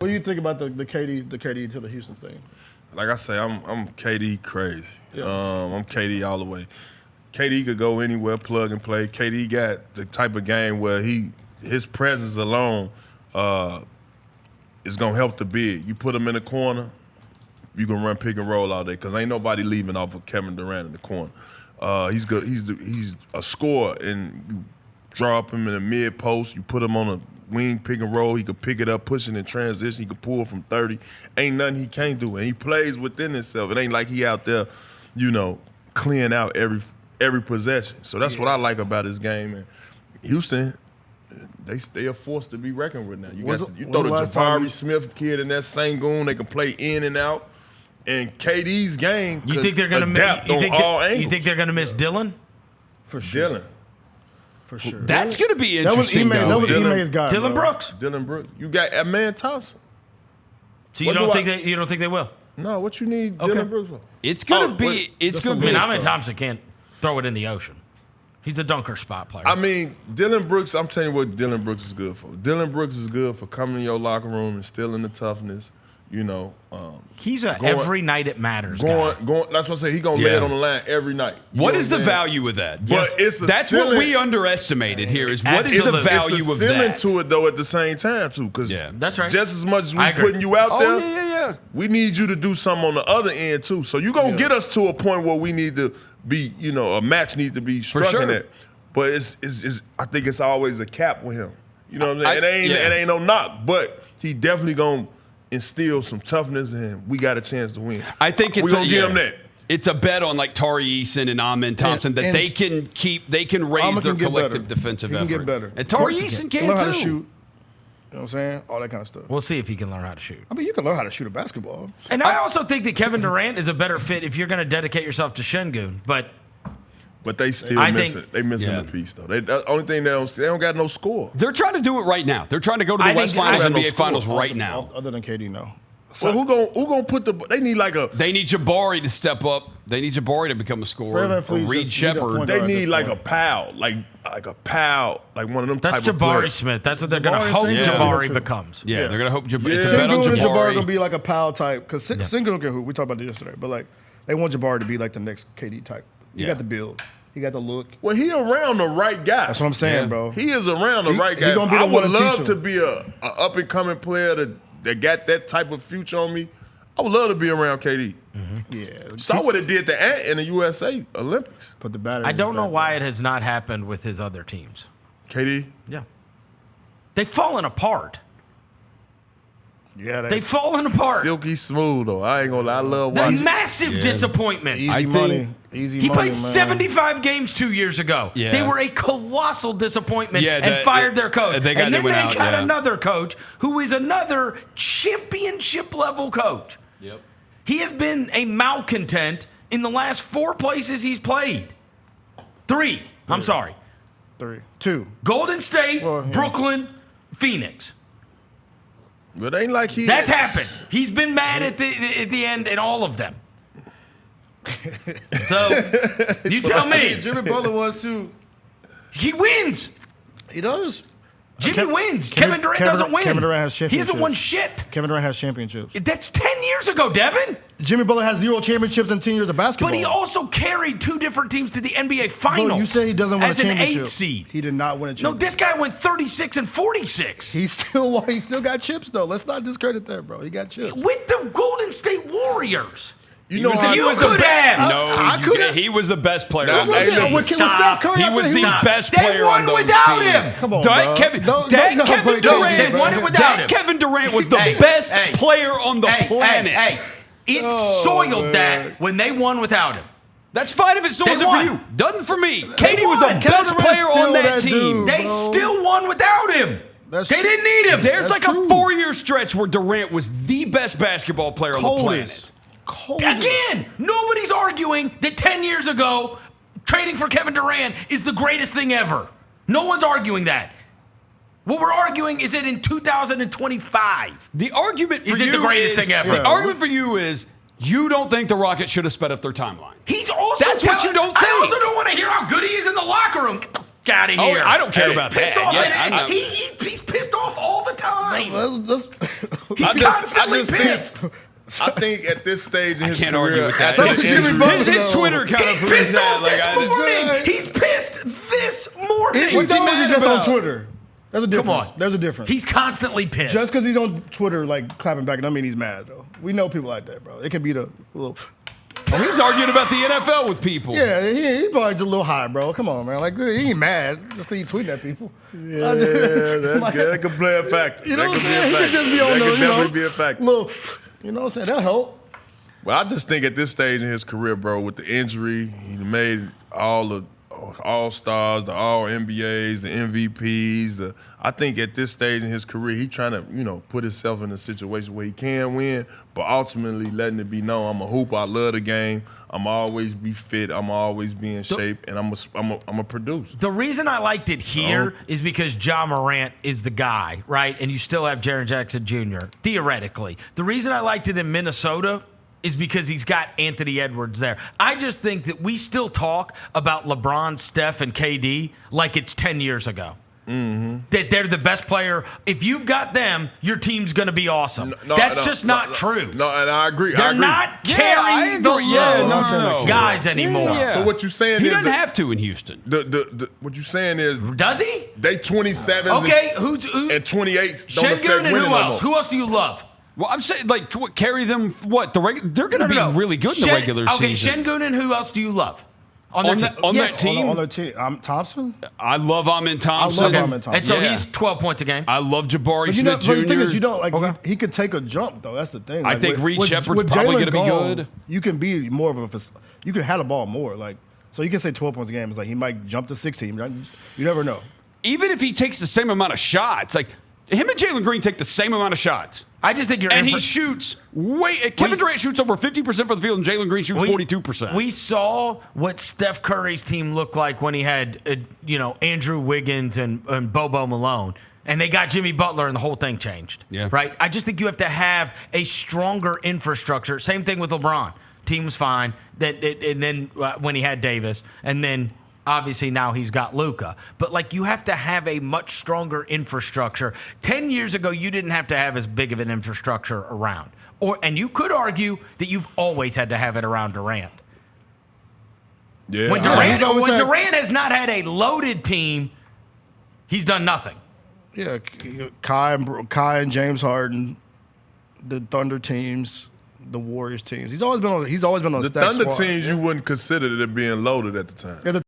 What do you think about the KD to the Houston thing? Like I say, I'm KD crazy. Yeah. I'm KD all the way. KD could go anywhere, plug and play. KD got the type of game where his presence alone is gonna help the big. You put him in the corner, you can run pick and roll all day because ain't nobody leaving off of Kevin Durant in the corner. He's good. He's a scorer, and you drop him in the mid post. You put him on a wing pick and roll. He could pick it up, push it in transition. He could pull from 30. Ain't nothing he can't do, and he plays within himself. It ain't like he out there, clearing out every possession. So that's what I like about his game. And Houston, they are forced to be reckoned with now. You throw the Jabari Smith kid in that Sengun, they can play in and out. And KD's game you think they're gonna adapt on all angles. You think they're going to miss Dillon? For sure. Dillon. For sure. That's going to be interesting. That was Ime's guy. Dillon Brooks. Dillon Brooks. You got Amen Thompson. So you don't think they will? No, what you need Dillon Brooks for? It's going to be. It's going to be. Amen Thompson can't throw it in the ocean. He's a dunker spot player. I mean, Dillon Brooks, I'm telling you what Dillon Brooks is good for. Dillon Brooks is good for coming in your locker room and instilling the toughness. He's every night it matters guy. That's what I say. He's going to lay it on the line every night. What is the value of that? But that's what we underestimated here is what is the value of that? It's a ceiling to it, though, at the same time, too. Because that's right. Just as much as we putting you out there, yeah. we need you to do something on the other end, too. So you're going to get us to a point where we need to be, a match need to be struck in that. But I think it's always a cap with him. You know what I'm saying? It ain't no knock, but he definitely going to instill some toughness in him. We got a chance to win. I think we're going to give him that. It's a bet on like Tari Eason and Amen Thompson that they can raise their collective defensive effort. He can get better. And Tari Eason can learn too. How to shoot. You know what I'm saying? All that kind of stuff. We'll see if he can learn how to shoot. I mean, you can learn how to shoot a basketball. And I also think that Kevin Durant is a better fit if you're going to dedicate yourself to Sengun. But they still miss it. They missing a piece, though. The only thing they don't got no score. They're trying to do it right now. They're trying to go to the West Finals, NBA Finals right now. Other than KD, no. So who gonna put the? They need They need Jabari to step up. They need Jabari to become a scorer. Reed Shepard. They need like a pal, like a pal, like one of them type of players. That's Jabari Smith. That's what they're gonna hope Jabari becomes. Yeah, they're gonna hope Jabari. It's a bet on Jabari. And Jabari gonna be like a pal type because Sengun can hoop. We talked about this yesterday, but like they want Jabari to be like the next KD type. He got the build. He got the look. Well, he around the right guy. That's what I'm saying, bro. He is around the right guy. I would love to be a up and coming player that got that type of future on me. I would love to be around KD. Mm-hmm. Yeah. Saw what it did to Ant in the USA Olympics. Put the battery. I don't know why it has not happened with his other teams. KD? Yeah. They've fallen apart. Yeah, they've fallen apart. Silky smooth, though. I ain't gonna lie. I love watching. The massive disappointment. Easy money. Easy he money, played 75 games 2 years ago. Yeah. They were a colossal disappointment and fired their coach. And then they got another coach who is another championship-level coach. Yep. He has been a malcontent in the last 4 places he's played. 3. I'm sorry. 3. 2. Golden State, Brooklyn, Phoenix. But it ain't like That's happened. He's been mad at the end in all of them. So, you tell me. Jimmy Butler was too. He wins. He does. Jimmy wins. Kevin Durant doesn't win. Kevin Durant has championships. He hasn't won shit. Kevin Durant has championships. That's 10 years ago, Devin. Jimmy Butler has 0 championships in 10 years of basketball. But he also carried 2 different teams to the NBA Finals. Bro, you say he doesn't win a championship. As an 8 seed. He did not win a championship. No, this guy went 36 and 46. He still got chips, though. Let's not discredit that, bro. He got chips. With the Golden State Warriors. You know how you could have. No, I couldn't. He was the best player. He was the best player on those without teams. him. Come on, Kevin Durant. They won it without him. Kevin Durant was the best player on the planet. It soiled that when they won without him. That's fine if it soils it for you. Doesn't for me. KD was the best player on that team. They still won without him. They didn't need him. There's like a 4-year stretch where Durant was the best basketball player on the planet. Again, nobody's arguing that 10 years ago, trading for Kevin Durant is the greatest thing ever. No one's arguing that. What we're arguing is that in 2025, the argument for is it the greatest thing ever? The argument for you is you don't think the Rockets should have sped up their timeline. He's also That's what you don't think. I also don't want to hear how good he is in the locker room. Get out of here. I don't care about pissed that. Off Yes, he's pissed off all the time. He's constantly pissed. I think at this stage in his can't career, argue with that. after the injury- His Twitter kind of He's proves pissed that. off Like, this morning. He's pissed this morning. What time is he just about? on Twitter? There's a difference. Come on. There's a difference. He's constantly pissed. Just because he's on Twitter, like, clapping back, doesn't mean he's mad, though. We know people like that, bro. It could be the little... Oh, he's arguing about the NFL with people. Yeah, he probably just a little high, bro. Come on, man. Like, he ain't mad. Just he tweeting at people. Yeah, that could play a factor. You know That what I'm could be a saying? He factor. could just be on That the, could definitely be a factor. Little, you know what I'm saying? That'll help. Well, I just think at this stage in his career, bro, with the injury, he made all the All-Stars, the All-NBAs, the MVPs. I think at this stage in his career, he's trying to, put himself in a situation where he can win, but ultimately letting it be known, I'm a hooper, I love the game, I'm always be fit, I'm always be in shape, and I'm a producer. The reason I liked it here is because Ja Morant is the guy, right? And you still have Jaren Jackson Jr., theoretically. The reason I liked it in Minnesota is because he's got Anthony Edwards there. I just think that we still talk about LeBron, Steph, and KD like it's 10 years ago. Mm-hmm. That they're the best player. If you've got them, your team's going to be awesome. That's just not true. No, and I agree. They're not carrying the load guys anymore. Yeah. So what you're saying He is doesn't have to in Houston. what you're saying is Does he? they 27s Okay, and 28s don't affect Şengün and winning who no else? more. Who else do you love? Well, I'm saying, like, carry them, they're going to be really good in the regular season. Okay, Şengün and who else do you love? On that team? On their team. Thompson? I love Amin Thompson. I love Amin Thompson. And so Yeah. he's 12 points a game. I love Jabari But Smith Jr. the thing is, he could take a jump, though. That's the thing. I Like, think Reed Shepard's with probably Jalen going to be gone, good. You can be more of you can have the ball more. Like, so you can say 12 points a game. It's like he might jump to 16. You never know. Even if he takes the same amount of shots, like, him and Jalen Green take the same amount of shots. I just think he shoots Kevin Durant shoots over 50% for the field, and Jalen Green shoots 42%. We saw what Steph Curry's team looked like when he had, Andrew Wiggins and Bobo Malone. And they got Jimmy Butler, and the whole thing changed. Yeah. Right? I just think you have to have a stronger infrastructure. Same thing with LeBron. Team was fine. And then when he had Davis, and then obviously now he's got Luka. But, you have to have a much stronger infrastructure. 10 years ago, you didn't have to have as big of an infrastructure around. And you could argue that you've always had to have it around Durant. Yeah. When Durant has not had a loaded team, he's done nothing. Yeah, Kai and James Harden, the Thunder teams, the Warriors teams. He's always been on. The the stack Thunder squad. teams you wouldn't consider it being loaded at the time. Yeah,